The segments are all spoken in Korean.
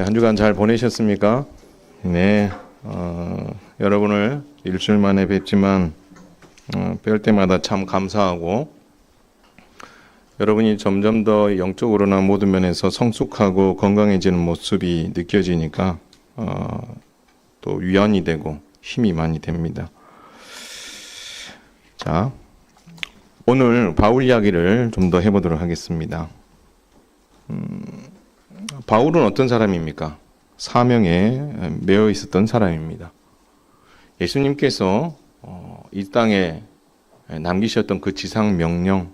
한 주간 잘 보내셨습니까? 네, 여러분을 일주일 만에 뵙지만 뵐 때마다 참 감사하고 여러분이 점점 더 영적으로나 모든 면에서 성숙하고 건강해지는 모습이 느껴지니까 또 위안이 되고 힘이 많이 됩니다. 자, 오늘 바울 이야기를 좀 더 해보도록 하겠습니다. 바울은 어떤 사람입니까? 사명에 매여 있었던 사람입니다. 예수님께서 이 땅에 남기셨던 그 지상 명령,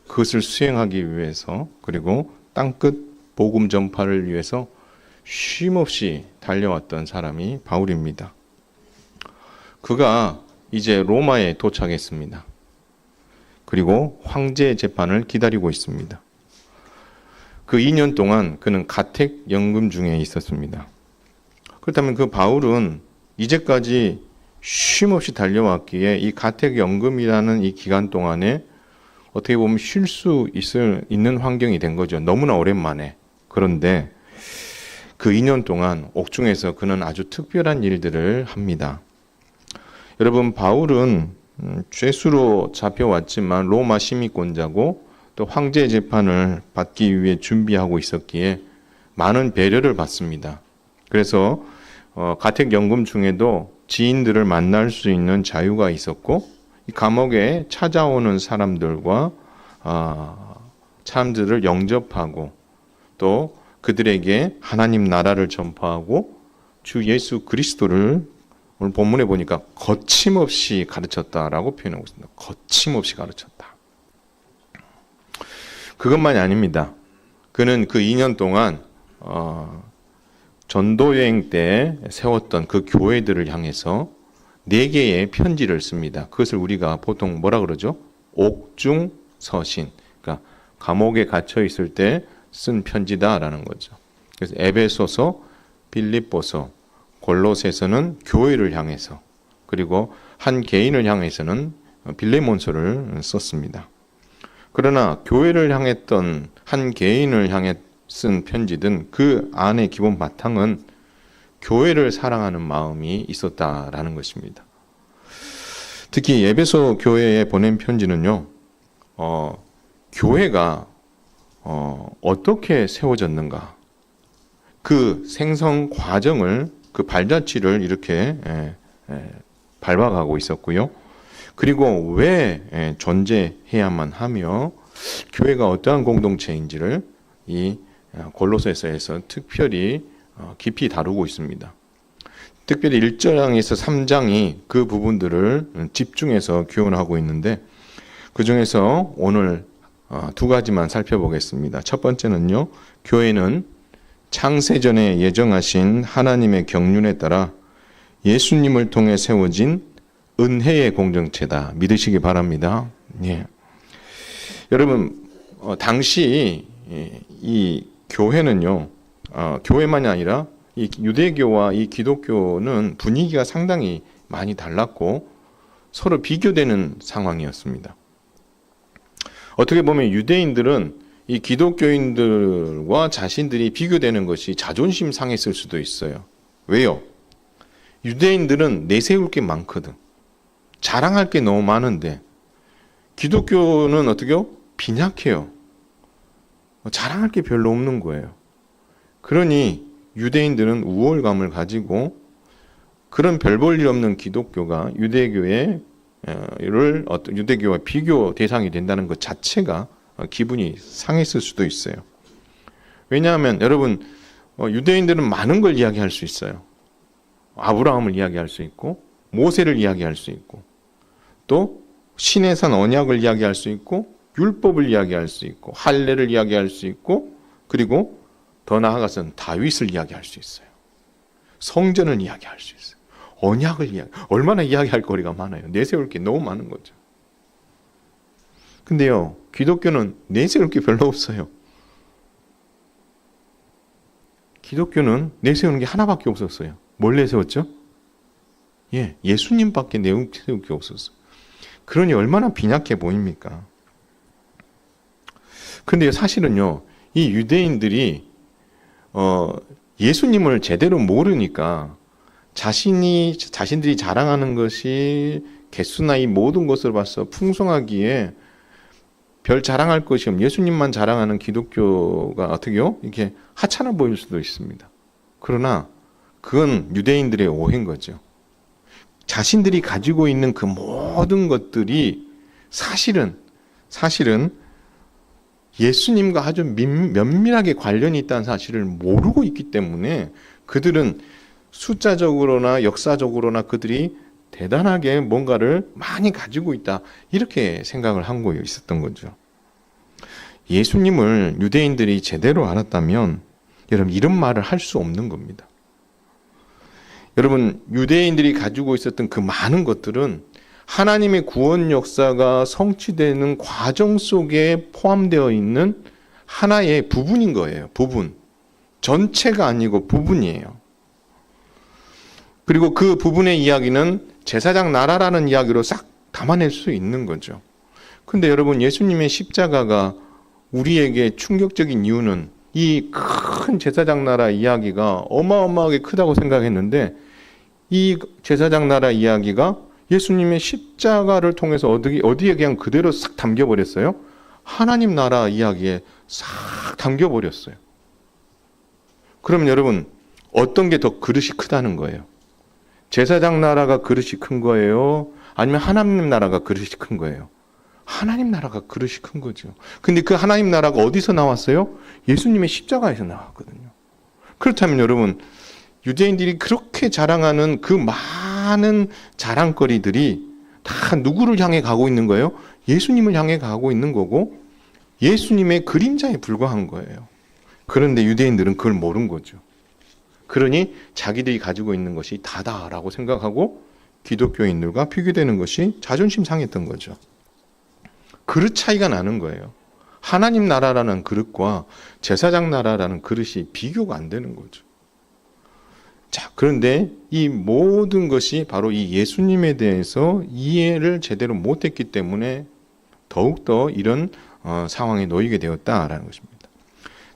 그것을 수행하기 위해서, 그리고 땅끝 복음 전파를 위해서 쉼없이 달려왔던 사람이 바울입니다. 그가 이제 로마에 도착했습니다. 그리고 황제 재판을 기다리고 있습니다. 그 2년 동안 그는 가택연금 중에 있었습니다. 그렇다면 그 바울은 이제까지 쉼없이 달려왔기에 이 가택연금이라는 이 기간 동안에 어떻게 보면 쉴 수 있는 환경이 된 거죠. 너무나 오랜만에. 그런데 그 2년 동안 옥중에서 그는 아주 특별한 일들을 합니다. 여러분, 바울은 죄수로 잡혀왔지만 로마 시민권자고 또 황제 재판을 받기 위해 준비하고 있었기에 많은 배려를 받습니다. 그래서 가택연금 중에도 지인들을 만날 수 있는 자유가 있었고 이 감옥에 찾아오는 사람들과 사람들을 영접하고 또 그들에게 하나님 나라를 전파하고 주 예수 그리스도를 오늘 본문에 보니까 거침없이 가르쳤다라고 표현하고 있습니다. 거침없이 가르쳤다. 그것만이 아닙니다. 그는 그 2년 동안 전도 여행 때 세웠던 그 교회들을 향해서 4개의 편지를 씁니다. 그것을 우리가 보통 뭐라 그러죠? 옥중서신. 그러니까 감옥에 갇혀 있을 때 쓴 편지다라는 거죠. 그래서 에베소서, 빌립보서, 골로새서는 교회를 향해서, 그리고 한 개인을 향해서는 빌레몬서를 썼습니다. 그러나 교회를 향했던 한 개인을 향해 쓴 편지든 그 안의 기본 바탕은 교회를 사랑하는 마음이 있었다라는 것입니다. 특히 에베소 교회에 보낸 편지는요, 교회가 어떻게 세워졌는가, 그 생성 과정을, 그 발자취를 이렇게 밟아가고 있었고요. 그리고 왜 존재해야만 하며 교회가 어떠한 공동체인지를 이 골로새서에서 특별히 깊이 다루고 있습니다. 특별히 1장에서 3장이 그 부분들을 집중해서 교훈하고 있는데 그 중에서 오늘 2가지만 살펴보겠습니다. 첫 번째는요, 교회는 창세전에 예정하신 하나님의 경륜에 따라 예수님을 통해 세워진 은혜의 공동체다. 믿으시기 바랍니다. 예. 여러분, 당시 이 교회는요, 교회만이 아니라 이 유대교와 이 기독교는 분위기가 상당히 많이 달랐고 서로 비교되는 상황이었습니다. 어떻게 보면 유대인들은 이 기독교인들과 자신들이 비교되는 것이 자존심 상했을 수도 있어요. 왜요? 유대인들은 내세울 게 많거든. 자랑할 게 너무 많은데 기독교는 어떻게요? 빈약해요. 자랑할 게 별로 없는 거예요. 그러니 유대인들은 우월감을 가지고 그런 별 볼 일 없는 기독교가 유대교와 비교 대상이 된다는 것 자체가 기분이 상했을 수도 있어요. 왜냐하면 여러분, 유대인들은 많은 걸 이야기할 수 있어요. 아브라함을 이야기할 수 있고 모세를 이야기할 수 있고 또 신의 산 언약을 이야기할 수 있고 율법을 이야기할 수 있고 할례를 이야기할 수 있고 그리고 더 나아가서는 다윗을 이야기할 수 있어요. 성전을 이야기할 수 있어요. 언약을 얼마나 이야기할 거리가 많아요. 내세울 게 너무 많은 거죠. 근데요, 기독교는 내세울 게 별로 없어요. 기독교는 내세우는 게 하나밖에 없었어요. 뭘 내세웠죠? 예수님밖에 내세울 게 없었어요. 그러니 얼마나 빈약해 보입니까? 근데 사실은요, 이 유대인들이 예수님을 제대로 모르니까 자신들이 자랑하는 것이 개수나 이 모든 것을 봐서 풍성하기에 별 자랑할 것이 없는 예수님만 자랑하는 기독교가 어떻게요? 이렇게 하찮아 보일 수도 있습니다. 그러나 그건 유대인들의 오해인 거죠. 자신들이 가지고 있는 그 모든 것들이 사실은 예수님과 아주 면밀하게 관련이 있다는 사실을 모르고 있기 때문에 그들은 숫자적으로나 역사적으로나 그들이 대단하게 뭔가를 많이 가지고 있다 이렇게 생각을 하고 있었던 거죠. 예수님을 유대인들이 제대로 알았다면 여러분 이런 말을 할 수 없는 겁니다. 여러분 유대인들이 가지고 있었던 그 많은 것들은 하나님의 구원 역사가 성취되는 과정 속에 포함되어 있는 하나의 부분인 거예요. 부분. 전체가 아니고 부분이에요. 그리고 그 부분의 이야기는 제사장 나라라는 이야기로 싹 담아낼 수 있는 거죠. 근데 여러분 예수님의 십자가가 우리에게 충격적인 이유는 이 큰 제사장 나라 이야기가 어마어마하게 크다고 생각했는데 이 제사장 나라 이야기가 예수님의 십자가를 통해서 어디에 그냥 그대로 싹 담겨버렸어요? 하나님 나라 이야기에 싹 담겨버렸어요. 그럼 여러분 어떤 게 더 그릇이 크다는 거예요? 제사장 나라가 그릇이 큰 거예요? 아니면 하나님 나라가 그릇이 큰 거예요? 하나님 나라가 그릇이 큰 거죠. 근데 그 하나님 나라가 어디서 나왔어요? 예수님의 십자가에서 나왔거든요. 그렇다면 여러분 유대인들이 그렇게 자랑하는 그 많은 자랑거리들이 다 누구를 향해 가고 있는 거예요? 예수님을 향해 가고 있는 거고 예수님의 그림자에 불과한 거예요. 그런데 유대인들은 그걸 모른 거죠. 그러니 자기들이 가지고 있는 것이 다다라고 생각하고 기독교인들과 비교되는 것이 자존심 상했던 거죠. 그릇 차이가 나는 거예요. 하나님 나라라는 그릇과 제사장 나라라는 그릇이 비교가 안 되는 거죠. 자, 그런데 이 모든 것이 바로 이 예수님에 대해서 이해를 제대로 못했기 때문에 더욱더 이런 상황에 놓이게 되었다라는 것입니다.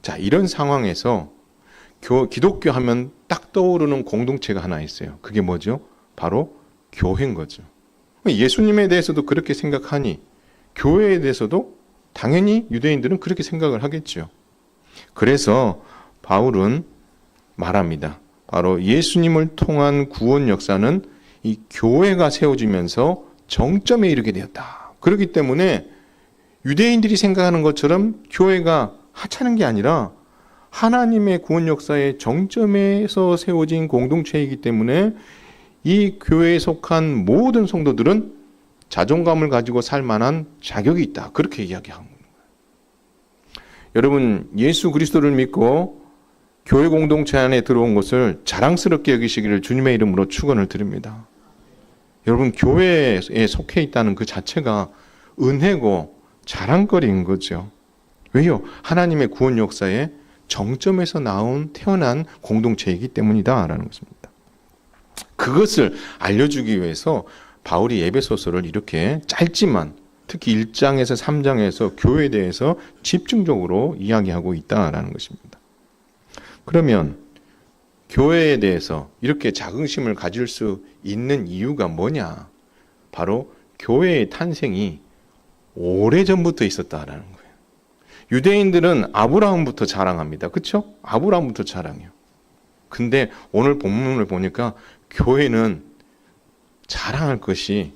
자, 이런 상황에서 기독교 하면 딱 떠오르는 공동체가 하나 있어요. 그게 뭐죠? 바로 교회인 거죠. 예수님에 대해서도 그렇게 생각하니 교회에 대해서도 당연히 유대인들은 그렇게 생각을 하겠죠. 그래서 바울은 말합니다. 바로 예수님을 통한 구원 역사는 이 교회가 세워지면서 정점에 이르게 되었다. 그렇기 때문에 유대인들이 생각하는 것처럼 교회가 하찮은 게 아니라 하나님의 구원 역사의 정점에서 세워진 공동체이기 때문에 이 교회에 속한 모든 성도들은 자존감을 가지고 살 만한 자격이 있다. 그렇게 이야기하는 거예요. 여러분 예수 그리스도를 믿고 교회 공동체 안에 들어온 것을 자랑스럽게 여기시기를 주님의 이름으로 축원을 드립니다. 여러분 교회에 속해 있다는 그 자체가 은혜고 자랑거리인 거죠. 왜요? 하나님의 구원 역사의 정점에서 태어난 공동체이기 때문이다라는 것입니다. 그것을 알려주기 위해서 바울이 에베소서를 이렇게 짧지만 특히 1장에서 3장에서 교회에 대해서 집중적으로 이야기하고 있다라는 것입니다. 그러면 교회에 대해서 이렇게 자긍심을 가질 수 있는 이유가 뭐냐? 바로 교회의 탄생이 오래전부터 있었다라는 거예요. 유대인들은 아브라함부터 자랑합니다. 그렇죠? 아브라함부터 자랑해요. 근데 오늘 본문을 보니까 교회는 자랑할 것이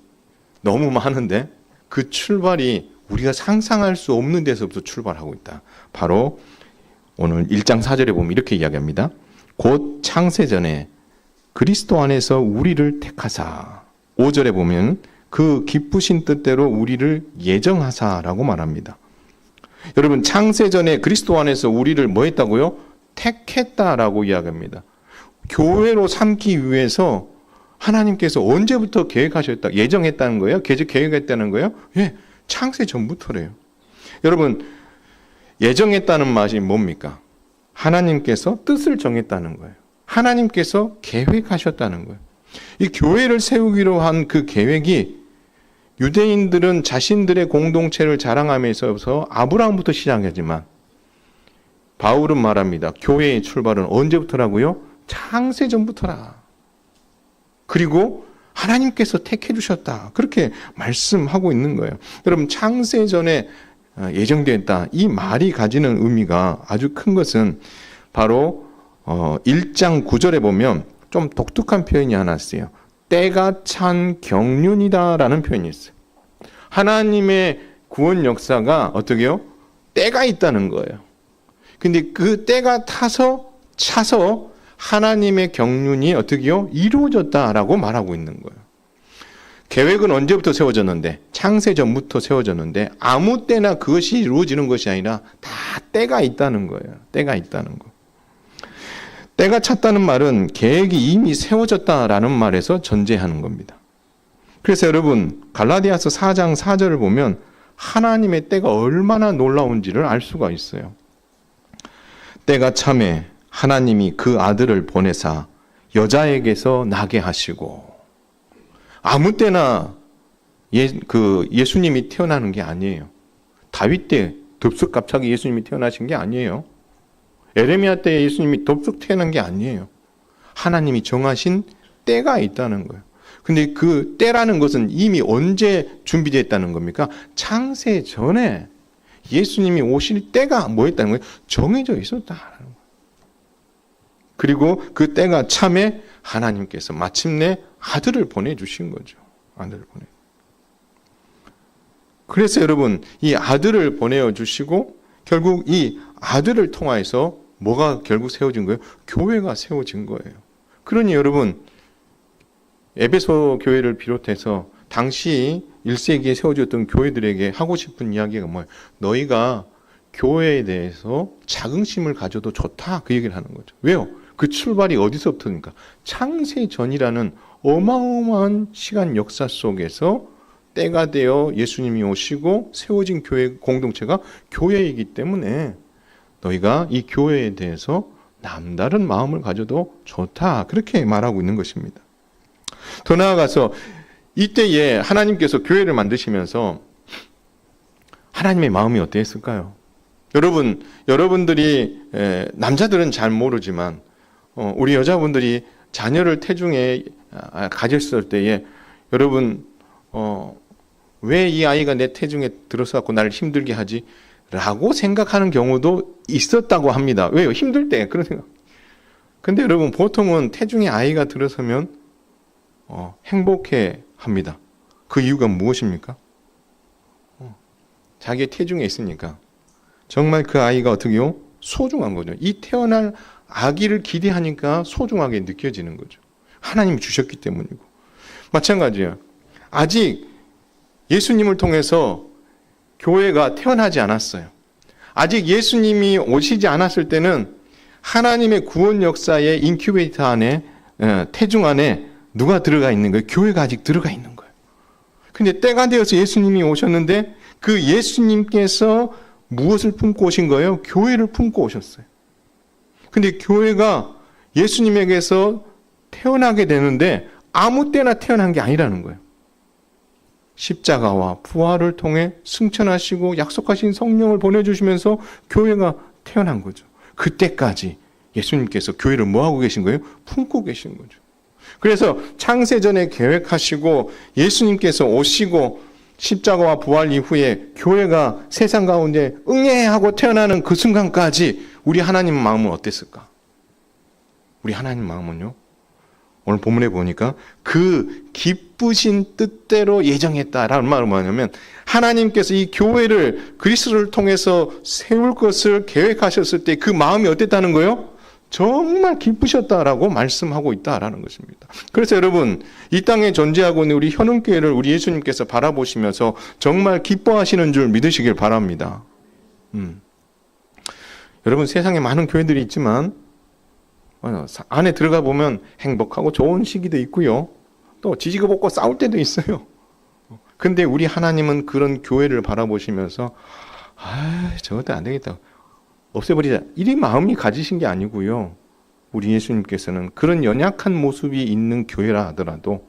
너무 많은데 그 출발이 우리가 상상할 수 없는 데서부터 출발하고 있다. 바로 오늘 1장 4절에 보면 이렇게 이야기합니다. 곧 창세전에 그리스도 안에서 우리를 택하사 5절에 보면 그 기쁘신 뜻대로 우리를 예정하사라고 말합니다. 여러분 창세전에 그리스도 안에서 우리를 뭐 했다고요? 택했다라고 이야기합니다. 교회로 삼기 위해서 하나님께서 언제부터 계획하셨다, 예정했다는 거예요? 계획했다는 거예요? 예, 창세 전부터래요. 여러분 예정했다는 말이 뭡니까? 하나님께서 뜻을 정했다는 거예요. 하나님께서 계획하셨다는 거예요. 이 교회를 세우기로 한 그 계획이 유대인들은 자신들의 공동체를 자랑하며 있어서 아브라함부터 시작하지만 바울은 말합니다. 교회의 출발은 언제부터라고요? 창세전부터라. 그리고 하나님께서 택해 주셨다. 그렇게 말씀하고 있는 거예요. 여러분, 창세전에 예정되었다. 이 말이 가지는 의미가 아주 큰 것은 바로 1장 9절에 보면 좀 독특한 표현이 하나 있어요. 때가 찬 경륜이다라는 표현이 있어요. 하나님의 구원 역사가 어떻게요? 때가 있다는 거예요. 근데 그 때가 차서 하나님의 경륜이 어떻게요? 이루어졌다라고 말하고 있는 거예요. 계획은 언제부터 세워졌는데? 창세 전부터 세워졌는데 아무 때나 그것이 이루어지는 것이 아니라 다 때가 있다는 거예요. 때가 있다는 거. 때가 찼다는 말은 계획이 이미 세워졌다라는 말에서 전제하는 겁니다. 그래서 여러분, 갈라디아서 4장 4절을 보면 하나님의 때가 얼마나 놀라운지를 알 수가 있어요. 때가 참에 하나님이 그 아들을 보내사 여자에게서 나게 하시고, 아무 때나 예수님이 태어나는 게 아니에요. 다윗 때 덥석 갑자기 예수님이 태어나신 게 아니에요. 에레미야 때 예수님이 덥석 태어난 게 아니에요. 하나님이 정하신 때가 있다는 거예요. 근데 그 때라는 것은 이미 언제 준비되어 있다는 겁니까? 창세 전에 예수님이 오실 때가 뭐였다는 거예요? 정해져 있었다는 거예요. 그리고 그 때가 참에 하나님께서 마침내 아들을 보내주신 거죠. 아들을 보내. 그래서 여러분, 이 아들을 보내주시고 결국 이 아들을 통하여서 뭐가 결국 세워진 거예요? 교회가 세워진 거예요. 그러니 여러분, 에베소 교회를 비롯해서 당시 1세기에 세워졌던 교회들에게 하고 싶은 이야기가 뭐예요? 너희가 교회에 대해서 자긍심을 가져도 좋다. 그 얘기를 하는 거죠. 왜요? 그 출발이 어디서부터입니까? 창세 전이라는 어마어마한 시간 역사 속에서 때가 되어 예수님이 오시고 세워진 교회 공동체가 교회이기 때문에 너희가 이 교회에 대해서 남다른 마음을 가져도 좋다. 그렇게 말하고 있는 것입니다. 더 나아가서 이때에 하나님께서 교회를 만드시면서 하나님의 마음이 어땠을까요? 여러분들이 남자들은 잘 모르지만 우리 여자분들이 자녀를 태중에 가졌을 때에 여러분 왜 이 아이가 내 태중에 들어서 갖고 나를 힘들게 하지? 라고 생각하는 경우도 있었다고 합니다. 왜요? 힘들 때 그런 생각. 근데 여러분, 보통은 태중에 아이가 들어서면 행복해 합니다. 그 이유가 무엇입니까? 자기의 태중에 있으니까. 정말 그 아이가 어떻게요? 소중한 거죠. 이 태어날 아기를 기대하니까 소중하게 느껴지는 거죠. 하나님이 주셨기 때문이고. 마찬가지예요. 아직 예수님을 통해서 교회가 태어나지 않았어요. 아직 예수님이 오시지 않았을 때는 하나님의 구원 역사의 인큐베이터 안에, 태중 안에 누가 들어가 있는 거예요? 교회가 아직 들어가 있는 거예요. 근데 때가 되어서 예수님이 오셨는데 그 예수님께서 무엇을 품고 오신 거예요? 교회를 품고 오셨어요. 근데 교회가 예수님에게서 태어나게 되는데 아무 때나 태어난 게 아니라는 거예요. 십자가와 부활을 통해 승천하시고 약속하신 성령을 보내주시면서 교회가 태어난 거죠. 그때까지 예수님께서 교회를 뭐하고 계신 거예요? 품고 계신 거죠. 그래서 창세전에 계획하시고 예수님께서 오시고 십자가와 부활 이후에 교회가 세상 가운데 응애하고 태어나는 그 순간까지 우리 하나님 마음은 어땠을까? 우리 하나님 마음은요? 오늘 본문에 보니까 그 기쁘신 뜻대로 예정했다라는 말은 뭐냐면 하나님께서 이 교회를 그리스도를 통해서 세울 것을 계획하셨을 때 그 마음이 어땠다는 거예요? 정말 기쁘셨다라고 말씀하고 있다라는 것입니다. 그래서 여러분, 이 땅에 존재하고 있는 우리 현흥교회를 우리 예수님께서 바라보시면서 정말 기뻐하시는 줄 믿으시길 바랍니다. 여러분, 세상에 많은 교회들이 있지만 안에 들어가 보면 행복하고 좋은 시기도 있고요. 또 지지고 볶고 싸울 때도 있어요. 근데 우리 하나님은 그런 교회를 바라보시면서 저것도 안 되겠다. 없애버리자. 이 마음이 가지신 게 아니고요. 우리 예수님께서는 그런 연약한 모습이 있는 교회라 하더라도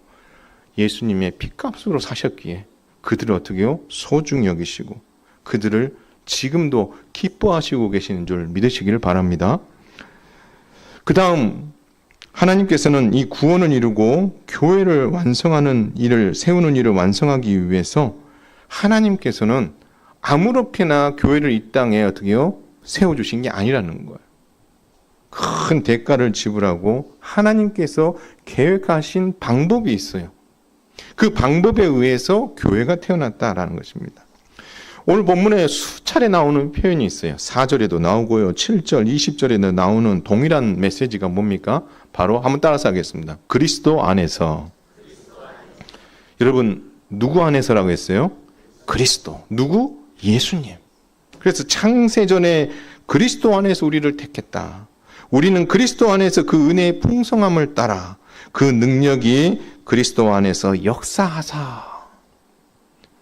예수님의 피값으로 사셨기에 그들을 어떻게 해요? 소중히 여기시고 그들을 지금도 기뻐하시고 계시는 줄 믿으시기를 바랍니다. 그 다음 하나님께서는 이 구원을 이루고 교회를 완성하는 일을, 세우는 일을 완성하기 위해서 하나님께서는 아무렇게나 교회를 이 땅에 어떻게요? 세워주신 게 아니라는 거예요. 큰 대가를 지불하고 하나님께서 계획하신 방법이 있어요. 그 방법에 의해서 교회가 태어났다라는 것입니다. 오늘 본문에 수차례 나오는 표현이 있어요. 4절에도 나오고요. 7절, 20절에도 나오는 동일한 메시지가 뭡니까? 바로 한번 따라서 하겠습니다. 그리스도 안에서. 여러분, 누구 안에서라고 했어요? 그리스도. 누구? 예수님. 그래서 창세전에 그리스도 안에서 우리를 택했다. 우리는 그리스도 안에서 그 은혜의 풍성함을 따라 그 능력이 그리스도 안에서 역사하사.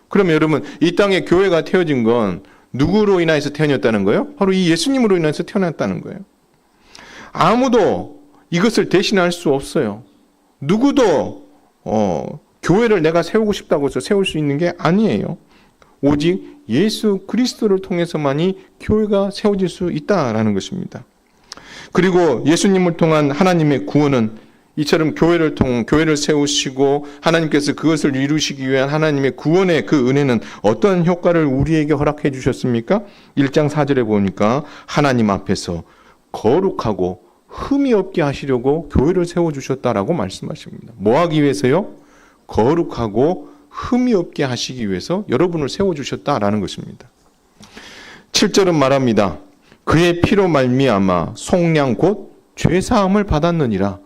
그러면 여러분, 이 땅에 교회가 태어진 건 누구로 인해서 태어났다는 거예요? 바로 이 예수님으로 인해서 태어났다는 거예요. 아무도 이것을 대신할 수 없어요. 누구도 교회를 내가 세우고 싶다고 해서 세울 수 있는 게 아니에요. 오직 예수 그리스도를 통해서만이 교회가 세워질 수 있다라는 것입니다. 그리고 예수님을 통한 하나님의 구원은 이처럼 교회를 세우시고 하나님께서 그것을 이루시기 위한 하나님의 구원의 그 은혜는 어떤 효과를 우리에게 허락해 주셨습니까? 1장 4절에 보니까 하나님 앞에서 거룩하고 흠이 없게 하시려고 교회를 세워주셨다라고 말씀하십니다. 뭐 하기 위해서요? 거룩하고 흠이 없게 하시기 위해서 여러분을 세워주셨다라는 것입니다. 7절은 말합니다. 그의 피로 말미암아 속량 곧 죄사함을 받았느니라.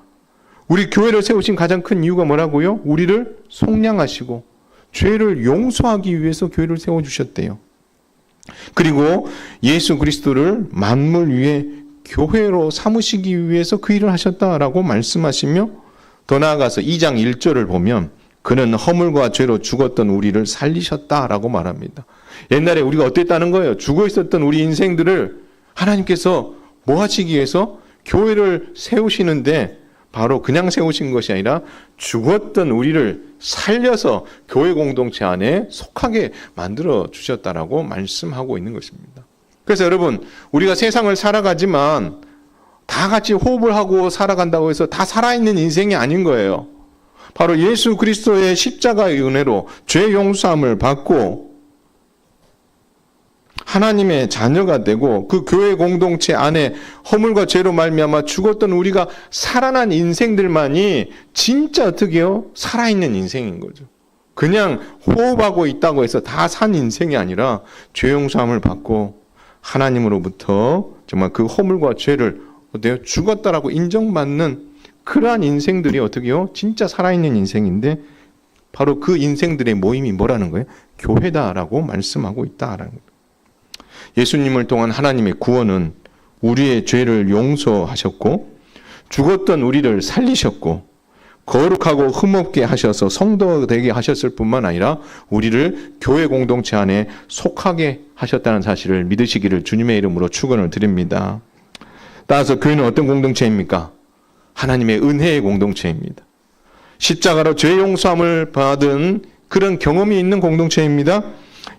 우리 교회를 세우신 가장 큰 이유가 뭐라고요? 우리를 속량하시고 죄를 용서하기 위해서 교회를 세워주셨대요. 그리고 예수 그리스도를 만물 위에 교회로 삼으시기 위해서 그 일을 하셨다라고 말씀하시며 더 나아가서 2장 1절을 보면 그는 허물과 죄로 죽었던 우리를 살리셨다라고 말합니다. 옛날에 우리가 어땠다는 거예요? 죽어 있었던 우리 인생들을 하나님께서 뭐 하시기 위해서 교회를 세우시는데 바로 그냥 세우신 것이 아니라 죽었던 우리를 살려서 교회 공동체 안에 속하게 만들어 주셨다라고 말씀하고 있는 것입니다. 그래서 여러분, 우리가 세상을 살아가지만 다 같이 호흡을 하고 살아간다고 해서 다 살아있는 인생이 아닌 거예요. 바로 예수 그리스도의 십자가의 은혜로 죄 용서함을 받고 하나님의 자녀가 되고 그 교회 공동체 안에 허물과 죄로 말미암아 죽었던 우리가 살아난 인생들만이 진짜 어떻게요? 살아있는 인생인 거죠. 그냥 호흡하고 있다고 해서 다 산 인생이 아니라 죄 용서함을 받고 하나님으로부터 정말 그 허물과 죄를 어때요? 죽었다라고 인정받는 그러한 인생들이 어떻게요? 진짜 살아있는 인생인데 바로 그 인생들의 모임이 뭐라는 거예요? 교회다라고 말씀하고 있다라는 거예요. 예수님을 통한 하나님의 구원은 우리의 죄를 용서하셨고 죽었던 우리를 살리셨고 거룩하고 흠없게 하셔서 성도 되게 하셨을 뿐만 아니라 우리를 교회 공동체 안에 속하게 하셨다는 사실을 믿으시기를 주님의 이름으로 축원을 드립니다. 따라서 교회는 어떤 공동체입니까? 하나님의 은혜의 공동체입니다. 십자가로 죄 용서함을 받은 그런 경험이 있는 공동체입니다.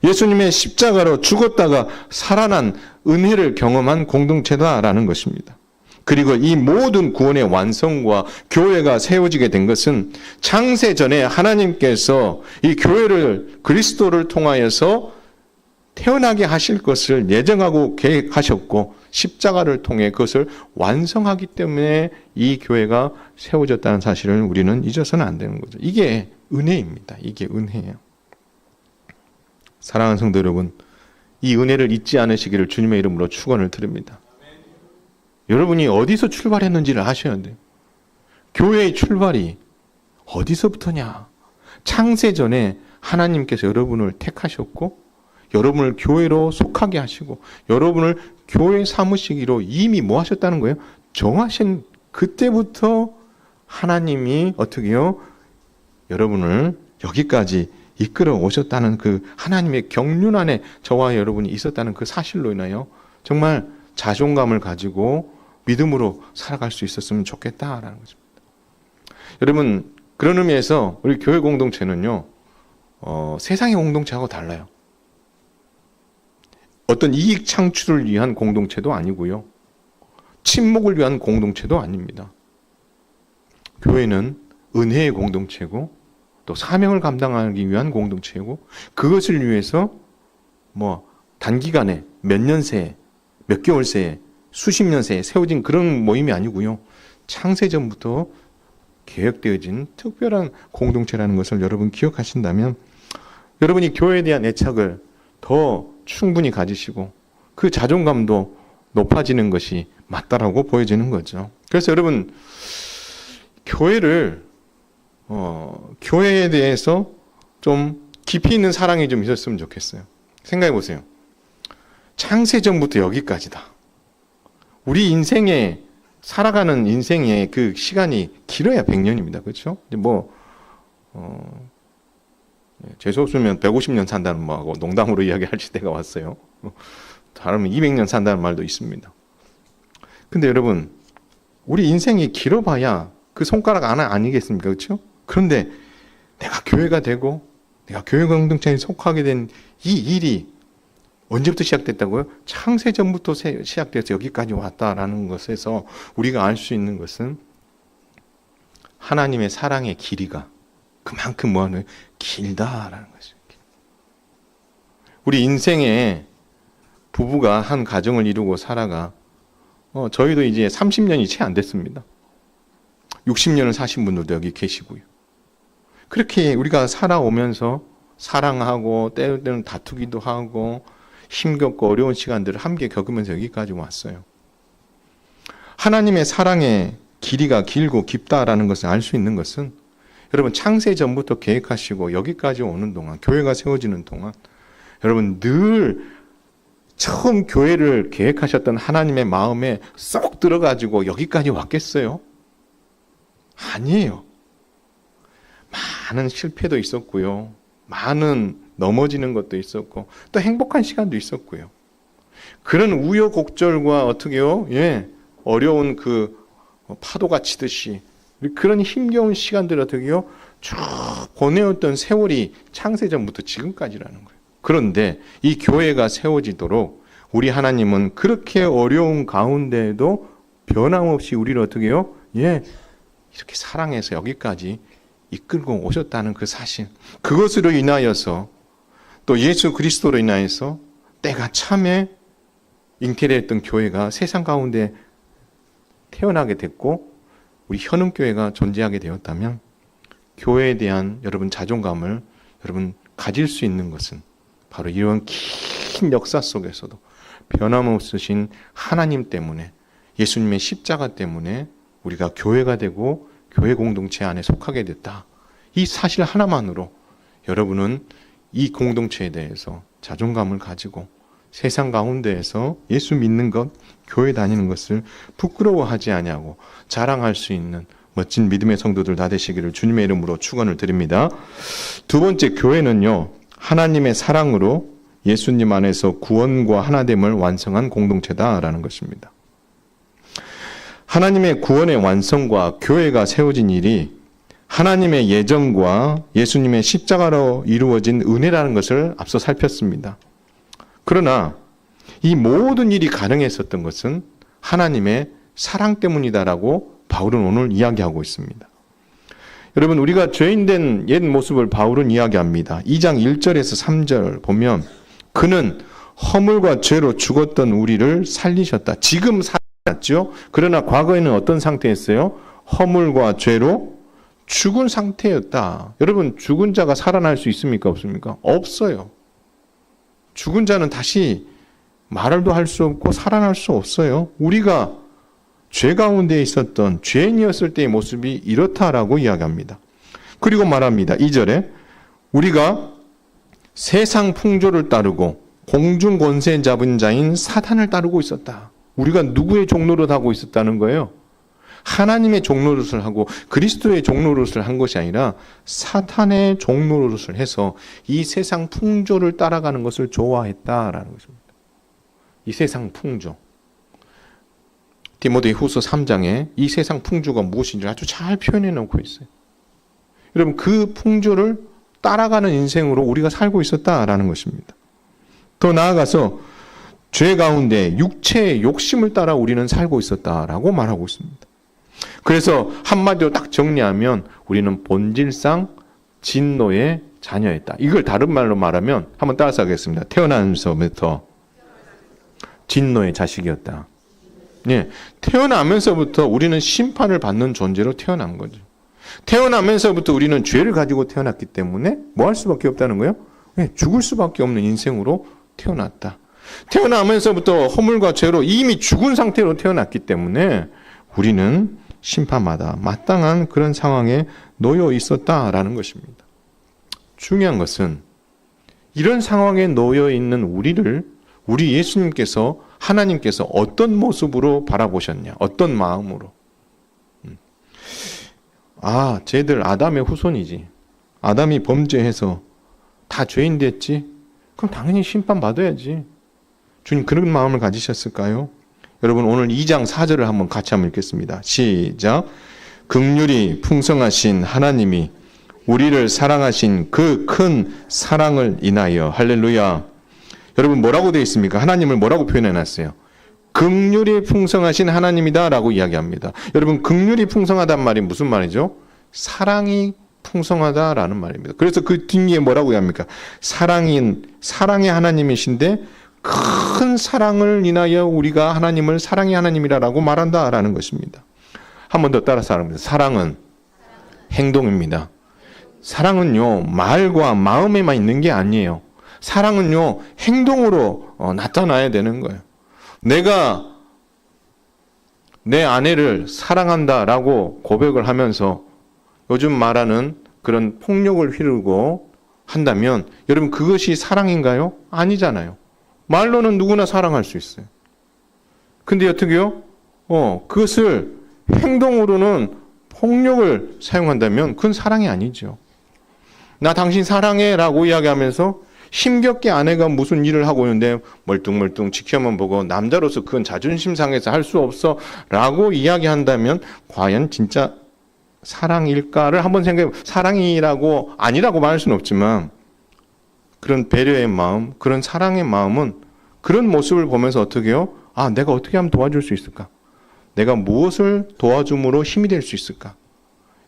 예수님의 십자가로 죽었다가 살아난 은혜를 경험한 공동체다라는 것입니다. 그리고 이 모든 구원의 완성과 교회가 세워지게 된 것은 창세전에 하나님께서 이 교회를 그리스도를 통하여서 태어나게 하실 것을 예정하고 계획하셨고 십자가를 통해 그것을 완성하기 때문에 이 교회가 세워졌다는 사실을 우리는 잊어서는 안 되는 거죠. 이게 은혜입니다. 이게 은혜예요. 사랑하는 성도 여러분, 이 은혜를 잊지 않으시기를 주님의 이름으로 축원을 드립니다. 여러분이 어디서 출발했는지를 아셔야 돼요. 교회의 출발이 어디서부터냐? 창세전에 하나님께서 여러분을 택하셨고 여러분을 교회로 속하게 하시고 여러분을 교회 삼으시기로 이미 뭐 하셨다는 거예요? 정하신 그때부터 하나님이 어떻게요? 여러분을 여기까지 이끌어 오셨다는 그 하나님의 경륜 안에 저와 여러분이 있었다는 그 사실로 인하여 정말 자존감을 가지고 믿음으로 살아갈 수 있었으면 좋겠다라는 것입니다. 여러분, 그런 의미에서 우리 교회 공동체는요, 세상의 공동체하고 달라요. 어떤 이익 창출을 위한 공동체도 아니고요. 친목을 위한 공동체도 아닙니다. 교회는 은혜의 공동체고 또 사명을 감당하기 위한 공동체고 그것을 위해서 단기간에 몇 년 새에 몇 개월 새에 수십 년 새에 세워진 그런 모임이 아니고요. 창세전부터 계획되어진 특별한 공동체라는 것을 여러분 기억하신다면 여러분이 교회에 대한 애착을 더 충분히 가지시고 그 자존감도 높아지는 것이 맞다라고 보여지는 거죠. 그래서 여러분 교회에 대해서 좀 깊이 있는 사랑이 좀 있었으면 좋겠어요. 생각해 보세요. 창세전부터 여기까지다. 우리 인생에 살아가는 인생의 그 시간이 길어야 100년입니다. 그렇죠? 재수 없으면 150년 산다는 말하고 농담으로 이야기할 시대가 왔어요. 다르면 200년 산다는 말도 있습니다. 근데 여러분, 우리 인생이 길어봐야 그 손가락 하나 아니겠습니까? 그렇죠? 그런데 내가 교회가 되고 내가 교회 공동체에 속하게 된 이 일이 언제부터 시작됐다고요? 창세전부터 시작돼서 여기까지 왔다라는 것에서 우리가 알 수 있는 것은 하나님의 사랑의 길이가 그만큼 길다라는 것이죠. 우리 인생에 부부가 한 가정을 이루고 살아가 저희도 이제 30년이 채 안 됐습니다. 60년을 사신 분들도 여기 계시고요. 그렇게 우리가 살아오면서 사랑하고 때로는 다투기도 하고 힘겹고 어려운 시간들을 함께 겪으면서 여기까지 왔어요. 하나님의 사랑의 길이가 길고 깊다라는 것을 알 수 있는 것은 여러분 창세전부터 계획하시고 여기까지 오는 동안 교회가 세워지는 동안 여러분 늘 처음 교회를 계획하셨던 하나님의 마음에 쏙 들어가지고 여기까지 왔겠어요? 아니에요. 많은 실패도 있었고요. 많은 넘어지는 것도 있었고 또 행복한 시간도 있었고요. 그런 우여곡절과 어떻게요? 어려운 그 파도가 치듯이 그런 힘겨운 시간들 어떻게요? 쭉 보내었던 세월이 창세전부터 지금까지라는 거예요. 그런데 이 교회가 세워지도록 우리 하나님은 그렇게 어려운 가운데에도 변함없이 우리를 어떻게요? 이렇게 사랑해서 여기까지 이끌고 오셨다는 그 사실, 그것으로 인하여서 또 예수 그리스도로 인하여서 때가 참에 잉태되었던 교회가 세상 가운데 태어나게 됐고 우리 현음교회가 존재하게 되었다면 교회에 대한 여러분 자존감을 여러분 가질 수 있는 것은 바로 이런 긴 역사 속에서도 변함없으신 하나님 때문에 예수님의 십자가 때문에 우리가 교회가 되고 교회 공동체 안에 속하게 됐다. 이 사실 하나만으로 여러분은 이 공동체에 대해서 자존감을 가지고 세상 가운데에서 예수 믿는 것, 교회 다니는 것을 부끄러워하지 아니하고 자랑할 수 있는 멋진 믿음의 성도들 다 되시기를 주님의 이름으로 축원을 드립니다. 두 번째, 교회는요, 하나님의 사랑으로 예수님 안에서 구원과 하나됨을 완성한 공동체다라는 것입니다. 하나님의 구원의 완성과 교회가 세워진 일이 하나님의 예정과 예수님의 십자가로 이루어진 은혜라는 것을 앞서 살폈습니다. 그러나 이 모든 일이 가능했었던 것은 하나님의 사랑 때문이다라고 바울은 오늘 이야기하고 있습니다. 여러분, 우리가 죄인된 옛 모습을 바울은 이야기합니다. 2장 1절에서 3절 보면 그는 허물과 죄로 죽었던 우리를 살리셨다. 지금 살았죠. 그러나 과거에는 어떤 상태였어요? 허물과 죄로 죽은 상태였다. 여러분, 죽은 자가 살아날 수 있습니까? 없습니까? 없어요. 죽은 자는 다시 말도 할 수 없고 살아날 수 없어요. 우리가 죄 가운데 있었던 죄인이었을 때의 모습이 이렇다라고 이야기합니다. 그리고 말합니다. 2절에 우리가 세상 풍조를 따르고 공중 권세 잡은 자인 사탄을 따르고 있었다. 우리가 누구의 종노릇하고 있었다는 거예요? 하나님의 종노릇을 하고 그리스도의 종노릇을 한 것이 아니라 사탄의 종노릇을 해서 이 세상 풍조를 따라가는 것을 좋아했다라는 것입니다. 이 세상 풍조. 디모데 후서 3장에 이 세상 풍조가 무엇인지 아주 잘 표현해 놓고 있어요. 여러분, 그 풍조를 따라가는 인생으로 우리가 살고 있었다라는 것입니다. 더 나아가서 죄 가운데 육체의 욕심을 따라 우리는 살고 있었다라고 말하고 있습니다. 그래서 한마디로 딱 정리하면 우리는 본질상 진노의 자녀였다. 이걸 다른 말로 말하면 한번 따라서 하겠습니다. 태어나면서부터 진노의 자식이었다. 예, 태어나면서부터 우리는 심판을 받는 존재로 태어난 거죠. 태어나면서부터 우리는 죄를 가지고 태어났기 때문에 뭐 할 수밖에 없다는 거예요? 예, 죽을 수밖에 없는 인생으로 태어났다. 태어나면서부터 허물과 죄로 이미 죽은 상태로 태어났기 때문에 우리는 심판마다 마땅한 그런 상황에 놓여 있었다라는 것입니다. 중요한 것은 이런 상황에 놓여 있는 우리 예수님께서 하나님께서 어떤 모습으로 바라보셨냐? 어떤 마음으로? 쟤들 아담의 후손이지. 아담이 범죄해서 다 죄인 됐지? 그럼 당연히 심판받아야지. 주님 그런 마음을 가지셨을까요? 여러분 오늘 2장 4절을 한번 같이 한번 읽겠습니다. 시작. 긍휼이 풍성하신 하나님이 우리를 사랑하신 그 큰 사랑을 인하여 할렐루야. 여러분 뭐라고 되어 있습니까? 하나님을 뭐라고 표현해놨어요? 긍휼이 풍성하신 하나님이다 라고 이야기합니다. 여러분 긍휼이 풍성하단 말이 무슨 말이죠? 사랑이 풍성하다라는 말입니다. 그래서 그 뒤에 뭐라고 합니까? 사랑의 하나님이신데 큰 사랑을 인하여 우리가 하나님을 사랑의 하나님이라고 말한다라는 것입니다. 한 번 더 따라서 하랍니다. 사랑은 행동입니다. 사랑은요 말과 마음에만 있는 게 아니에요. 사랑은요 행동으로 나타나야 되는 거예요. 내가 내 아내를 사랑한다라고 고백을 하면서 요즘 말하는 그런 폭력을 휘두르고 한다면 여러분 그것이 사랑인가요? 아니잖아요. 말로는 누구나 사랑할 수 있어요. 근데 어떻게요? 그것을 행동으로는 폭력을 사용한다면 그건 사랑이 아니죠. 나 당신 사랑해 라고 이야기하면서 힘겹게 아내가 무슨 일을 하고 있는데 멀뚱멀뚱 지켜만 보고 남자로서 그건 자존심 상해서 할 수 없어 라고 이야기한다면 과연 진짜 사랑일까를 한번 생각해 보세요. 사랑이라고 아니라고 말할 수는 없지만 그런 배려의 마음, 그런 사랑의 마음은 그런 모습을 보면서 어떻게 해요? 내가 어떻게 하면 도와줄 수 있을까? 내가 무엇을 도와줌으로 힘이 될 수 있을까?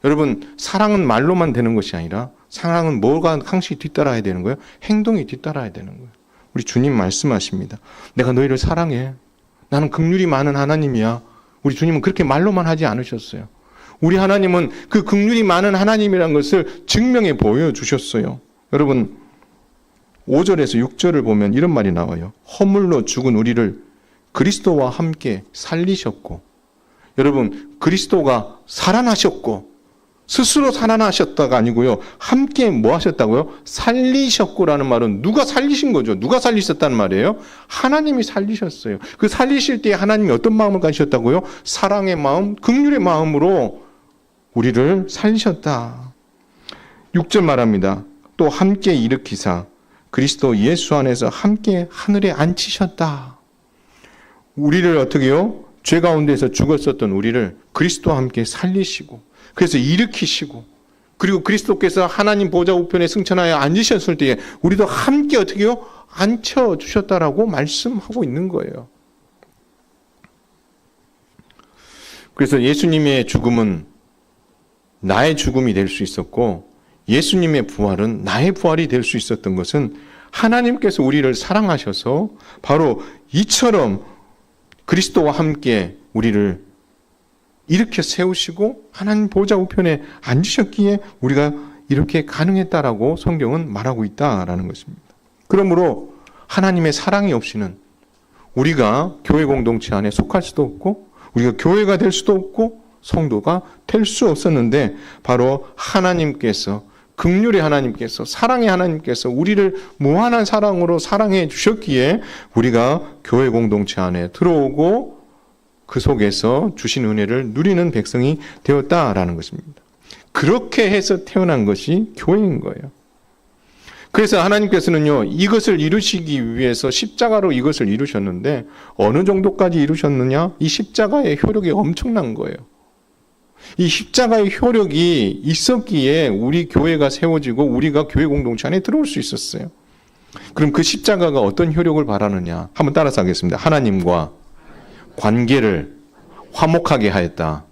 여러분 사랑은 말로만 되는 것이 아니라 사랑은 뭐가 항상 뒤따라야 되는 거예요? 행동이 뒤따라야 되는 거예요. 우리 주님 말씀하십니다. 내가 너희를 사랑해. 나는 긍휼이 많은 하나님이야. 우리 주님은 그렇게 말로만 하지 않으셨어요. 우리 하나님은 그 긍휼이 많은 하나님이라는 것을 증명해 보여주셨어요. 여러분 5절에서 6절을 보면 이런 말이 나와요. 허물로 죽은 우리를 그리스도와 함께 살리셨고, 여러분 그리스도가 살아나셨고 스스로 살아나셨다가 아니고요. 함께 뭐 하셨다고요? 살리셨고라는 말은 누가 살리신 거죠? 누가 살리셨다는 말이에요? 하나님이 살리셨어요. 그 살리실 때 하나님이 어떤 마음을 가지셨다고요? 사랑의 마음, 긍휼의 마음으로 우리를 살리셨다. 6절 말합니다. 또 함께 일으키사 그리스도 예수 안에서 함께 하늘에 앉히셨다. 우리를 어떻게 해요? 죄 가운데서 죽었었던 우리를 그리스도와 함께 살리시고 그래서 일으키시고 그리고 그리스도께서 하나님 보좌 우편에 승천하여 앉으셨을 때에 우리도 함께 어떻게 해요? 앉혀주셨다라고 말씀하고 있는 거예요. 그래서 예수님의 죽음은 나의 죽음이 될 수 있었고 예수님의 부활은 나의 부활이 될 수 있었던 것은 하나님께서 우리를 사랑하셔서 바로 이처럼 그리스도와 함께 우리를 일으켜 세우시고 하나님 보좌 우편에 앉으셨기에 우리가 이렇게 가능했다라고 성경은 말하고 있다라는 것입니다. 그러므로 하나님의 사랑이 없이는 우리가 교회 공동체 안에 속할 수도 없고 우리가 교회가 될 수도 없고 성도가 될 수 없었는데 바로 하나님께서 긍휼의 하나님께서 사랑의 하나님께서 우리를 무한한 사랑으로 사랑해 주셨기에 우리가 교회 공동체 안에 들어오고 그 속에서 주신 은혜를 누리는 백성이 되었다라는 것입니다. 그렇게 해서 태어난 것이 교회인 거예요. 그래서 하나님께서는요, 이것을 이루시기 위해서 십자가로 이것을 이루셨는데 어느 정도까지 이루셨느냐? 이 십자가의 효력이 엄청난 거예요. 이 십자가의 효력이 있었기에 우리 교회가 세워지고 우리가 교회 공동체 안에 들어올 수 있었어요. 그럼 그 십자가가 어떤 효력을 발하느냐? 한번 따라서 하겠습니다. 하나님과 관계를 화목하게 하였다.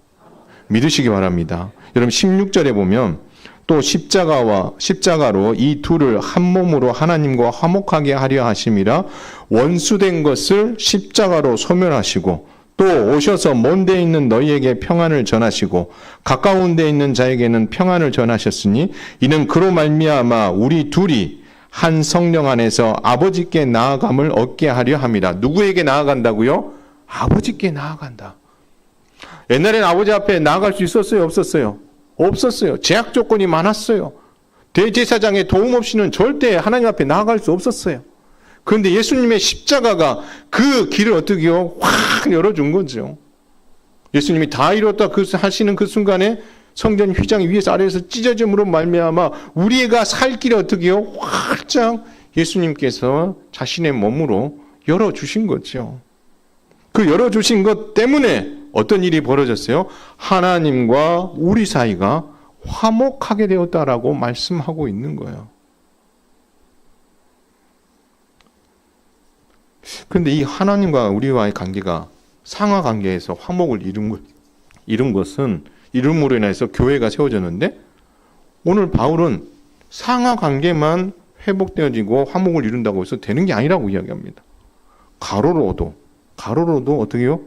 믿으시기 바랍니다. 여러분 16절에 보면 또 십자가로 이 둘을 한 몸으로 하나님과 화목하게 하려 하심이라 원수된 것을 십자가로 소멸하시고 또 오셔서 먼 데 있는 너희에게 평안을 전하시고 가까운 데 있는 자에게는 평안을 전하셨으니 이는 그로 말미암아 우리 둘이 한 성령 안에서 아버지께 나아감을 얻게 하려 함이라. 누구에게 나아간다고요? 아버지께 나아간다. 옛날엔 아버지 앞에 나아갈 수 있었어요? 없었어요? 없었어요. 제약 조건이 많았어요. 대제사장의 도움 없이는 절대 하나님 앞에 나아갈 수 없었어요. 그런데 예수님의 십자가가 그 길을 어떻게 해요? 확 열어준 거죠. 예수님이 다 이뤘다 하시는 그 순간에 성전 휘장이 위에서 아래에서 찢어짐으로 말미암아 우리가 살 길을 어떻게 해요? 활짝 예수님께서 자신의 몸으로 열어주신 거죠. 그 열어주신 것 때문에 어떤 일이 벌어졌어요? 하나님과 우리 사이가 화목하게 되었다라고 말씀하고 있는 거예요. 그런데 이 하나님과 우리와의 관계가 상하 관계에서 화목을 이룬 것은 이름으로 인해서 교회가 세워졌는데 오늘 바울은 상하 관계만 회복되어지고 화목을 이룬다고 해서 되는 게 아니라고 이야기합니다. 가로로도 어떻게 해요?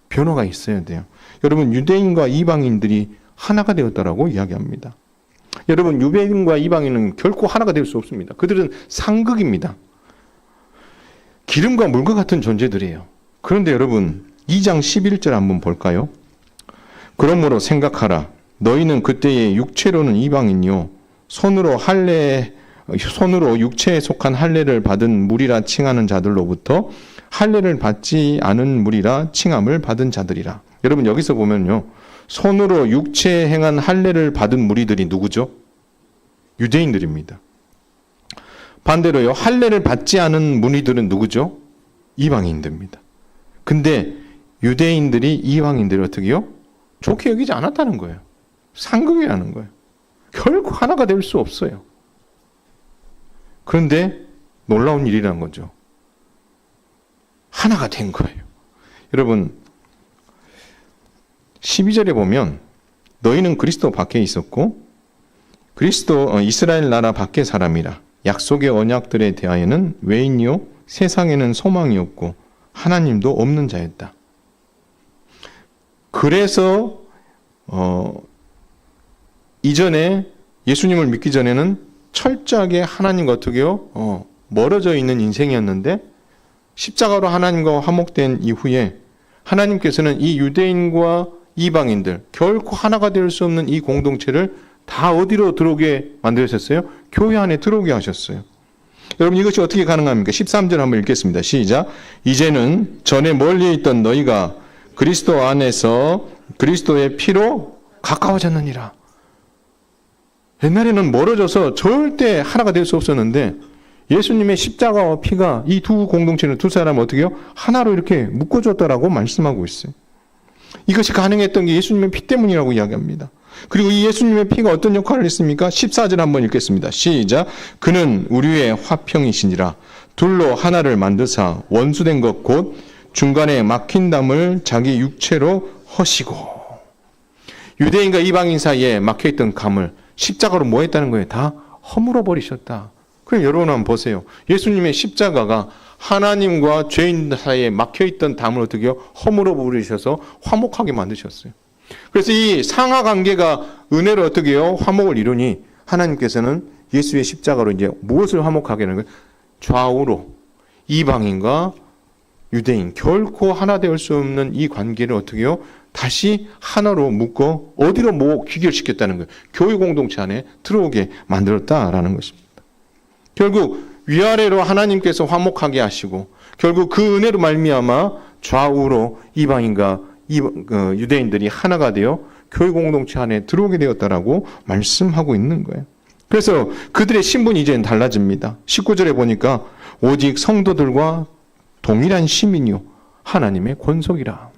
변화가 있어야 돼요. 여러분 유대인과 이방인들이 하나가 되었다라고 이야기합니다. 여러분 유대인과 이방인은 결코 하나가 될 수 없습니다. 그들은 상극입니다. 기름과 물과 같은 존재들이에요. 그런데 여러분 2장 11절 한번 볼까요? 그러므로 생각하라. 너희는 그때의 육체로는 이방인이요 손으로 육체에 속한 할례를 받은 무리라 칭하는 자들로부터 할례를 받지 않은 무리라 칭함을 받은 자들이라. 여러분 여기서 보면요. 손으로 육체에 행한 할례를 받은 무리들이 누구죠? 유대인들입니다. 반대로요. 할례를 받지 않은 무리들은 누구죠? 이방인들입니다. 근데 유대인들이 이방인들을 어떻게 해요? 좋게 여기지 않았다는 거예요. 상극이라는 거예요. 결코 하나가 될 수 없어요. 그런데 놀라운 일이라는 거죠. 하나가 된 거예요. 여러분 12절에 보면 너희는 그리스도 밖에 있었고 이스라엘 나라 밖의 사람이라. 약속의 언약들에 대하여는 외인이요 세상에는 소망이 없고 하나님도 없는 자였다. 그래서 이전에 예수님을 믿기 전에는 철저하게 하나님과 어떻게 해요? 멀어져 있는 인생이었는데 십자가로 하나님과 화목된 이후에 하나님께서는 이 유대인과 이방인들 결코 하나가 될 수 없는 이 공동체를 다 어디로 들어오게 만드셨어요? 교회 안에 들어오게 하셨어요. 여러분 이것이 어떻게 가능합니까? 13절 한번 읽겠습니다. 시작. 이제는 전에 멀리 있던 너희가 그리스도 안에서 그리스도의 피로 가까워졌느니라. 옛날에는 멀어져서 절대 하나가 될 수 없었는데 예수님의 십자가와 피가 이 두 공동체는 두 사람을 어떻게 해요? 하나로 이렇게 묶어줬다라고 말씀하고 있어요. 이것이 가능했던 게 예수님의 피 때문이라고 이야기합니다. 그리고 이 예수님의 피가 어떤 역할을 했습니까? 14절 한번 읽겠습니다. 시작. 그는 우리의 화평이시니라. 둘로 하나를 만드사 원수된 것 곧 중간에 막힌 담을 자기 육체로 허시고. 유대인과 이방인 사이에 막혀있던 감을 십자가로 뭐 했다는 거예요? 다 허물어 버리셨다. 그럼 여러분 한번 보세요. 예수님의 십자가가 하나님과 죄인 사이에 막혀있던 담을 어떻게 해요? 허물어 버리셔서 화목하게 만드셨어요. 그래서 이 상하 관계가 은혜로 어떻게 해요? 화목을 이루니 하나님께서는 예수의 십자가로 이제 무엇을 화목하게 하는 거예요? 좌우로 이방인과 유대인 결코 하나 될 수 없는 이 관계를 어떻게 해요? 다시 하나로 묶어 어디로 귀결시켰다는 거예요. 교회 공동체 안에 들어오게 만들었다라는 것입니다. 결국 위아래로 하나님께서 화목하게 하시고 결국 그 은혜로 말미암아 좌우로 이방인과 유대인들이 하나가 되어 교회 공동체 안에 들어오게 되었다라고 말씀하고 있는 거예요. 그래서 그들의 신분이 이제는 달라집니다. 19절에 보니까 오직 성도들과 동일한 시민이요 하나님의 권속이라.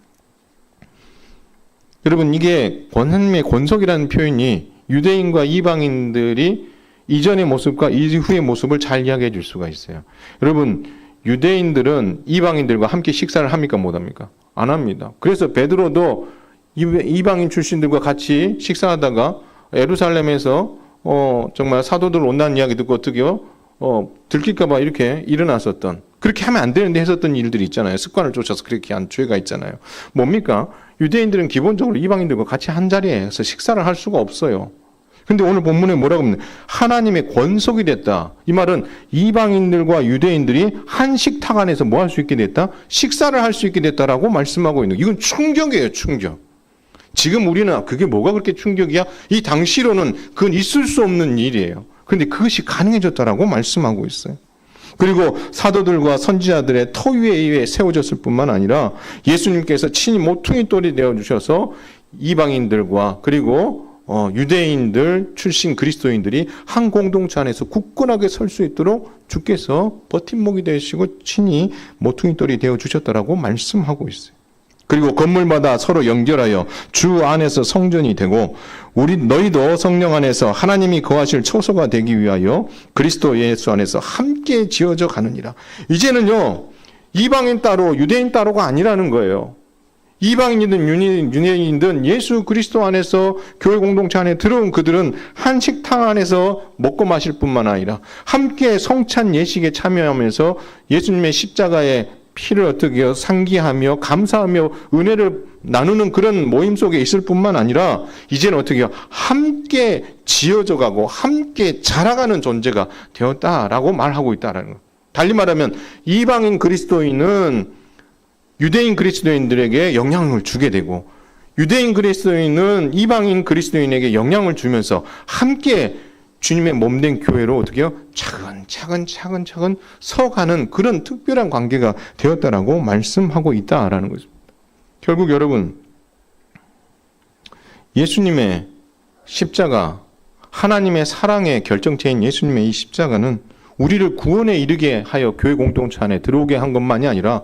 여러분 이게 하나님의 권속이라는 표현이 유대인과 이방인들이 이전의 모습과 이후의 모습을 잘 이야기해 줄 수가 있어요. 여러분, 유대인들은 이방인들과 함께 식사를 합니까? 못합니까? 안 합니다. 그래서 베드로도 이방인 출신들과 같이 식사하다가 예루살렘에서 정말 사도들 온다는 이야기 듣고 어떻게요? 들킬까봐 이렇게 일어났었던, 그렇게 하면 안 되는데 했었던 일들이 있잖아요. 습관을 쫓아서 그렇게 한 죄가 있잖아요. 뭡니까? 유대인들은 기본적으로 이방인들과 같이 한 자리에서 식사를 할 수가 없어요. 근데 오늘 본문에 뭐라고 합니까? 하나님의 권속이 됐다. 이 말은 이방인들과 유대인들이 한 식탁 안에서 뭐 할 수 있게 됐다? 식사를 할 수 있게 됐다라고 말씀하고 있는 거예요. 이건 충격이에요, 충격. 지금 우리는 그게 뭐가 그렇게 충격이야? 이 당시로는 그건 있을 수 없는 일이에요. 그런데 그것이 가능해졌다라고 말씀하고 있어요. 그리고 사도들과 선지자들의 터 위에 의해 세워졌을 뿐만 아니라 예수님께서 친히 모퉁이 돌이 되어주셔서 이방인들과 그리고 유대인들 출신 그리스도인들이 한 공동체 안에서 굳건하게 설 수 있도록 주께서 버팀목이 되시고 친히 모퉁이 돌이 되어주셨다라고 말씀하고 있어요. 그리고 건물마다 서로 연결하여 주 안에서 성전이 되고 너희도 성령 안에서 하나님이 거하실 처소가 되기 위하여 그리스도 예수 안에서 함께 지어져 가느니라. 이제는요, 이방인 따로 유대인 따로가 아니라는 거예요. 이방인이든 유대인이든 예수 그리스도 안에서 교회 공동체 안에 들어온 그들은 한 식탁 안에서 먹고 마실 뿐만 아니라 함께 성찬 예식에 참여하면서 예수님의 십자가의 피를 어떻게 상기하며 감사하며 은혜를 나누는 그런 모임 속에 있을 뿐만 아니라 이제는 어떻게 함께 지어져 가고 함께 자라가는 존재가 되었다라고 말하고 있다라는 거예요. 달리 말하면 이방인 그리스도인은 유대인 그리스도인들에게 영향을 주게 되고 유대인 그리스도인은 이방인 그리스도인에게 영향을 주면서 함께 주님의 몸된 교회로 어떻게 해요? 차근차근 서가는 그런 특별한 관계가 되었다라고 말씀하고 있다라는 것입니다. 결국 여러분, 예수님의 십자가, 하나님의 사랑의 결정체인 예수님의 이 십자가는 우리를 구원에 이르게 하여 교회 공동체 안에 들어오게 한 것만이 아니라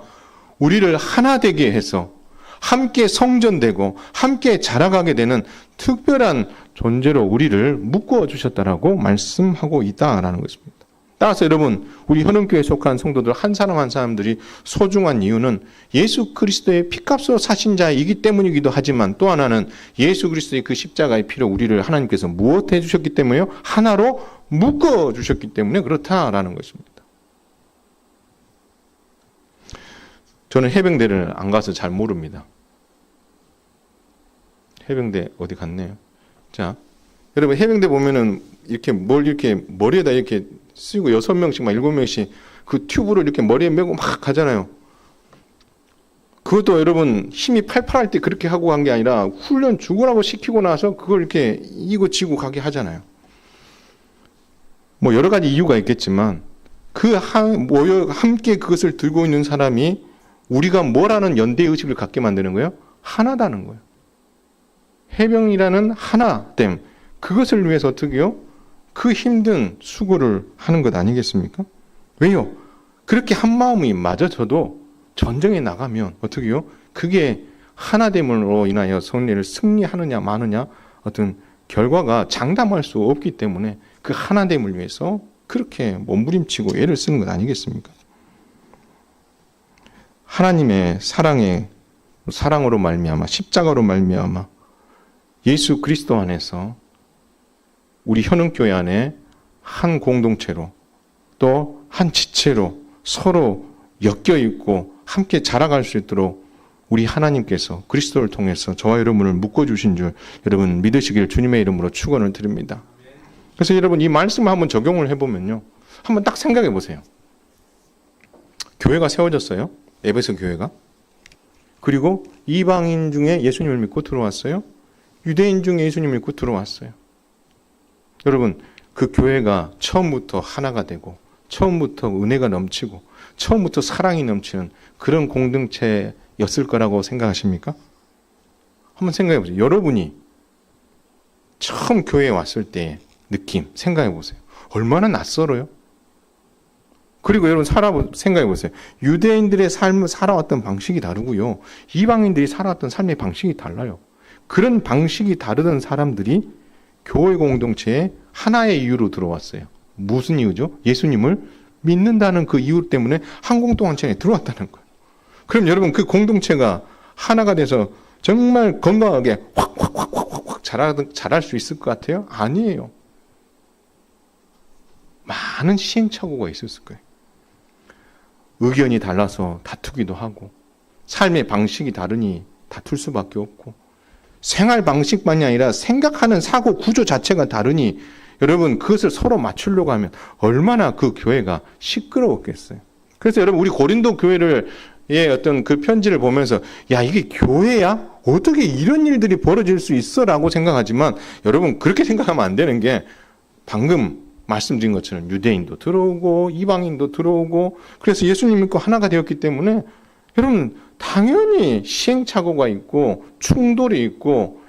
우리를 하나 되게 해서 함께 성전되고 함께 자라가게 되는 특별한 존재로 우리를 묶어 주셨다라고 말씀하고 있다라는 것입니다. 따라서 여러분, 우리 현흥교회에 속한 성도들 한 사람 한 사람들이 소중한 이유는 예수 그리스도의 피값으로 사신 자이기 때문이기도 하지만 또 하나는 예수 그리스도의 그 십자가의 피로 우리를 하나님께서 무엇 해주셨기 때문에요? 하나로 묶어 주셨기 때문에 그렇다라는 것입니다. 저는 해병대를 안 가서 잘 모릅니다. 해병대 어디 갔네요. 자, 여러분 해병대 보면은 이렇게 이렇게 머리에다 이렇게 쓰고 6명씩 막 7명씩 그 튜브를 이렇게 머리에 메고 막 가잖아요. 그것도 여러분 힘이 팔팔할 때 그렇게 하고 간 게 아니라 훈련 죽으라고 시키고 나서 그걸 이렇게 이고 지고 가게 하잖아요. 뭐 여러 가지 이유가 있겠지만 함께 그것을 들고 있는 사람이 우리가 뭐라는 연대의식을 갖게 만드는 거예요? 하나다는 거예요. 해병이라는 하나됨, 그것을 위해서 어떻게 해요? 그 힘든 수고를 하는 것 아니겠습니까? 왜요? 그렇게 한 마음이 맞아져도 전쟁에 나가면 어떻게 해요? 그게 하나됨으로 인하여 승리를 승리하느냐 마느냐 어떤 결과가 장담할 수 없기 때문에 그 하나됨을 위해서 그렇게 몸부림치고 애를 쓰는 것 아니겠습니까? 하나님의 사랑으로 말미암아 십자가로 말미암아 예수 그리스도 안에서 우리 현흥교회 안에 한 공동체로 또 한 지체로 서로 엮여 있고 함께 자라갈 수 있도록 우리 하나님께서 그리스도를 통해서 저와 여러분을 묶어주신 줄 여러분 믿으시길 주님의 이름으로 축원을 드립니다. 그래서 여러분 이 말씀을 한번 적용을 해보면요. 한번 딱 생각해 보세요. 교회가 세워졌어요. 에베소 교회가. 그리고 이방인 중에 예수님을 믿고 들어왔어요. 유대인 중에 예수님을 믿고 들어왔어요. 여러분 그 교회가 처음부터 하나가 되고 처음부터 은혜가 넘치고 처음부터 사랑이 넘치는 그런 공동체였을 거라고 생각하십니까? 한번 생각해 보세요. 여러분이 처음 교회에 왔을 때의 느낌 생각해 보세요. 얼마나 낯설어요? 그리고 여러분 생각해 보세요. 유대인들의 삶을 살아왔던 방식이 다르고요. 이방인들이 살아왔던 삶의 방식이 달라요. 그런 방식이 다르던 사람들이 교회 공동체에 하나의 이유로 들어왔어요. 무슨 이유죠? 예수님을 믿는다는 그 이유 때문에 한 공동체에 들어왔다는 거예요. 그럼 여러분 그 공동체가 하나가 돼서 정말 건강하게 확 자랄 수 있을 것 같아요? 아니에요. 많은 시행착오가 있었을 거예요. 의견이 달라서 다투기도 하고 삶의 방식이 다르니 다툴 수밖에 없고 생활 방식만이 아니라 생각하는 사고 구조 자체가 다르니 여러분 그것을 서로 맞추려고 하면 얼마나 그 교회가 시끄러웠겠어요. 그래서 여러분 우리 고린도 교회를 어떤 그 편지를 보면서 야 이게 교회야? 어떻게 이런 일들이 벌어질 수 있어? 라고 생각하지만 여러분 그렇게 생각하면 안 되는 게 방금 말씀드린 것처럼 유대인도 들어오고 이방인도 들어오고 그래서 예수님 믿고 하나가 되었기 때문에 여러분 당연히 시행착오가 있고 충돌이 있고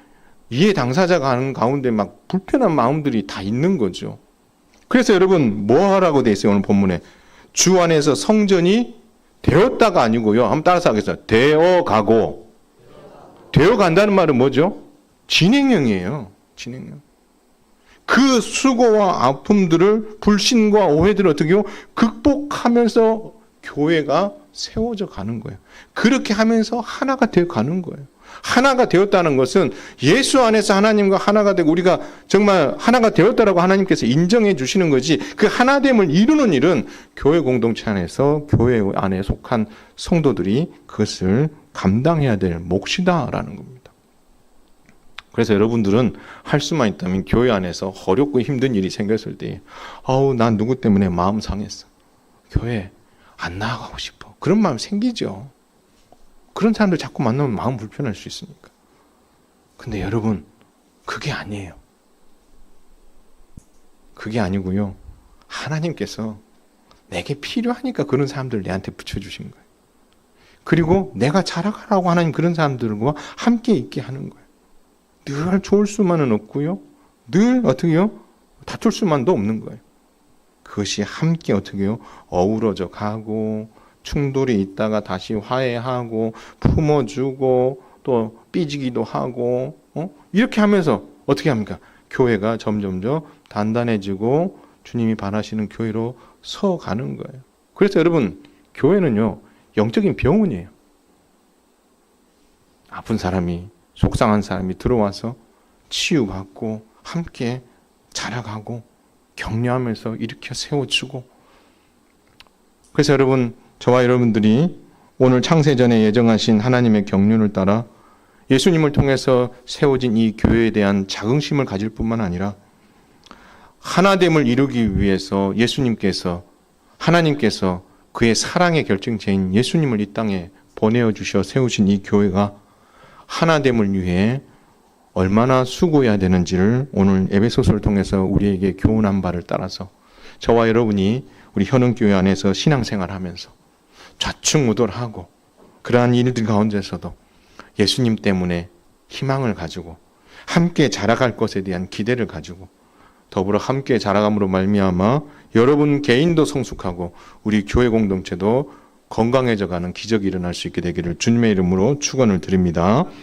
이해 당사자가 하는 가운데 막 불편한 마음들이 다 있는 거죠. 그래서 여러분 뭐 하라고 돼 있어요? 오늘 본문에 주 안에서 성전이 되었다가 아니고요. 한번 따라서 하겠습니다. 되어가고. 되어간다는 말은 뭐죠? 진행형이에요. 진행형. 그 수고와 아픔들을 불신과 오해들을 어떻게 해요? 극복하면서 교회가 세워져 가는 거예요. 그렇게 하면서 하나가 되어 가는 거예요. 하나가 되었다는 것은 예수 안에서 하나님과 하나가 되고 우리가 정말 하나가 되었다라고 하나님께서 인정해 주시는 거지 그 하나됨을 이루는 일은 교회 공동체 안에서 교회 안에 속한 성도들이 그것을 감당해야 될 몫이다라는 겁니다. 그래서 여러분들은 할 수만 있다면 교회 안에서 어렵고 힘든 일이 생겼을 때 난 누구 때문에 마음 상했어. 교회 안 나아가고 싶어. 그런 마음 생기죠. 그런 사람들 자꾸 만나면 마음 불편할 수 있으니까. 근데 여러분 그게 아니에요. 그게 아니고요. 하나님께서 내게 필요하니까 그런 사람들을 내한테 붙여주신 거예요. 그리고 내가 자라가라고 하는 그런 사람들과 함께 있게 하는 거예요. 늘 좋을 수만은 없고요. 늘 어떻게 해요? 다툴 수만도 없는 거예요. 그것이 함께 어떻게 해요? 어우러져 가고 충돌이 있다가 다시 화해하고 품어주고 또 삐지기도 하고 이렇게 하면서 어떻게 합니까? 교회가 점점점 단단해지고 주님이 바라시는 교회로 서가는 거예요. 그래서 여러분 교회는요 영적인 병원이에요. 아픈 사람이 속상한 사람이 들어와서 치유받고 함께 자라가고 격려하면서 일으켜 세워주고 그래서 여러분 저와 여러분들이 오늘 창세전에 예정하신 하나님의 경륜을 따라 예수님을 통해서 세워진 이 교회에 대한 자긍심을 가질 뿐만 아니라 하나됨을 이루기 위해서 하나님께서 그의 사랑의 결정체인 예수님을 이 땅에 보내어 주셔 세우신 이 교회가 하나됨을 위해 얼마나 수고해야 되는지를 오늘 에베소서를 통해서 우리에게 교훈한 바를 따라서 저와 여러분이 우리 현흥교회 안에서 신앙생활하면서 좌충우돌하고 그러한 일들 가운데서도 예수님 때문에 희망을 가지고 함께 자라갈 것에 대한 기대를 가지고 더불어 함께 자라감으로 말미암아 여러분 개인도 성숙하고 우리 교회 공동체도 건강해져가는 기적이 일어날 수 있게 되기를 주님의 이름으로 축원을 드립니다.